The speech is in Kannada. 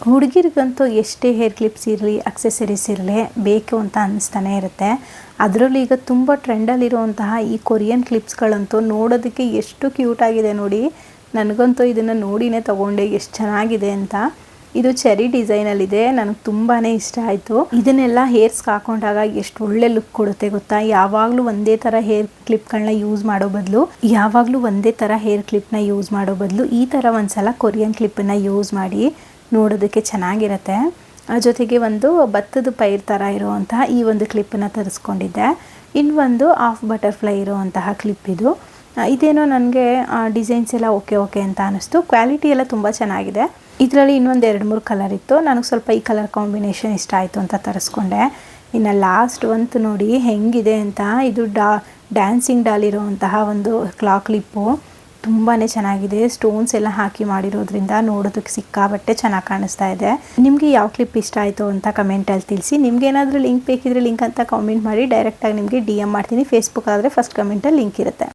ಹುಡುಗಿರಿಗಂತೂ ಎಷ್ಟೇ ಹೇರ್ ಕ್ಲಿಪ್ಸ್ ಇರಲಿ ಅಕ್ಸೆಸರೀಸ್ ಇರಲಿ ಬೇಕು ಅಂತ ಅನ್ನಿಸ್ತಾನೆ ಇರುತ್ತೆ. ಅದರಲ್ಲೂ ಈಗ ತುಂಬ ಟ್ರೆಂಡಲ್ಲಿರುವಂತಹ ಈ ಕೊರಿಯನ್ ಕ್ಲಿಪ್ಸ್ಗಳಂತೂ ನೋಡೋದಕ್ಕೆ ಎಷ್ಟು ಕ್ಯೂಟ್ ಆಗಿದೆ ನೋಡಿ. ನನಗಂತೂ ಇದನ್ನು ನೋಡಿನೇ ತೊಗೊಂಡೆ ಎಷ್ಟು ಚೆನ್ನಾಗಿದೆ ಅಂತ. ಇದು ಚೆರಿ ಡಿಸೈನಲ್ಲಿದೆ. ನನಗೆ ತುಂಬಾ ಇಷ್ಟ ಆಯಿತು. ಇದನ್ನೆಲ್ಲ ಹೇರ್ಸ್ಗೆ ಹಾಕೊಂಡಾಗ ಎಷ್ಟು ಒಳ್ಳೆ ಲುಕ್ ಕೊಡುತ್ತೆ ಗೊತ್ತಾ. ಯಾವಾಗಲೂ ಒಂದೇ ಥರ ಹೇರ್ ಕ್ಲಿಪ್ಗಳನ್ನ ಯೂಸ್ ಮಾಡೋ ಬದಲು ಈ ಥರ ಒಂದ್ಸಲ ಕೊರಿಯನ್ ಕ್ಲಿಪ್ಪನ್ನು ಯೂಸ್ ಮಾಡಿ ನೋಡೋದಕ್ಕೆ ಚೆನ್ನಾಗಿರುತ್ತೆ. ಜೊತೆಗೆ ಒಂದು ಭತ್ತದ ಪೈರ್ ಥರ ಇರುವಂತಹ ಈ ಒಂದು ಕ್ಲಿಪ್ಪನ್ನು ತರಿಸ್ಕೊಂಡಿದ್ದೆ. ಇನ್ನೊಂದು ಹಾಫ್ ಬಟರ್ಫ್ಲೈ ಇರುವಂತಹ ಕ್ಲಿಪ್ ಇದು. ಇದೇನೋ ನನಗೆ ಡಿಸೈನ್ಸ್ ಎಲ್ಲ ಓಕೆ ಅಂತ ಅನ್ನಿಸ್ತು. ಕ್ವಾಲಿಟಿ ಎಲ್ಲ ತುಂಬ ಚೆನ್ನಾಗಿದೆ. ಇದರಲ್ಲಿ ಇನ್ನೊಂದು 2-3 ಕಲರ್ ಇತ್ತು. ನನಗೆ ಸ್ವಲ್ಪ ಈ ಕಲರ್ ಕಾಂಬಿನೇಷನ್ ಇಷ್ಟ ಆಯಿತು ಅಂತ ತರಿಸ್ಕೊಂಡೆ. ಇನ್ನು ಲಾಸ್ಟ್ ಒಂದು ನೋಡಿ ಹೆಂಗಿದೆ ಅಂತ. ಇದು ಡ್ಯಾನ್ಸಿಂಗ್ ಡಾಲ್ ಇರುವಂತಹ ಒಂದು ಕ್ಲಿಪ್ಪು ತುಂಬಾ ಚೆನ್ನಾಗಿದೆ. ಸ್ಟೋನ್ಸ್ ಎಲ್ಲ ಹಾಕಿ ಮಾಡಿರೋದ್ರಿಂದ ನೋಡೋದಕ್ಕೆ ಸಿಕ್ಕಾಬಟ್ಟೆ ಚೆನ್ನಾಗಿ ಕಾಣಿಸ್ತಾ ಇದೆ. ನಿಮಗೆ ಯಾವ ಕ್ಲಿಪ್ ಇಷ್ಟ ಆಯಿತು ಅಂತ ಕಮೆಂಟಲ್ಲಿ ತಿಳಿಸಿ. ನಿಮ್ಗೆ ಏನಾದರೂ ಲಿಂಕ್ ಬೇಕಿದ್ರೆ ಲಿಂಕ್ ಅಂತ ಕಾಮೆಂಟ್ ಮಾಡಿ. ಡೈರೆಕ್ಟಾಗಿ ನಿಮಗೆ DM ಮಾಡ್ತೀನಿ. ಫೇಸ್ಬುಕ್ ಆದರೆ ಫಸ್ಟ್ ಕಮೆಂಟಲ್ಲಿ ಲಿಂಕ್ ಇರುತ್ತೆ.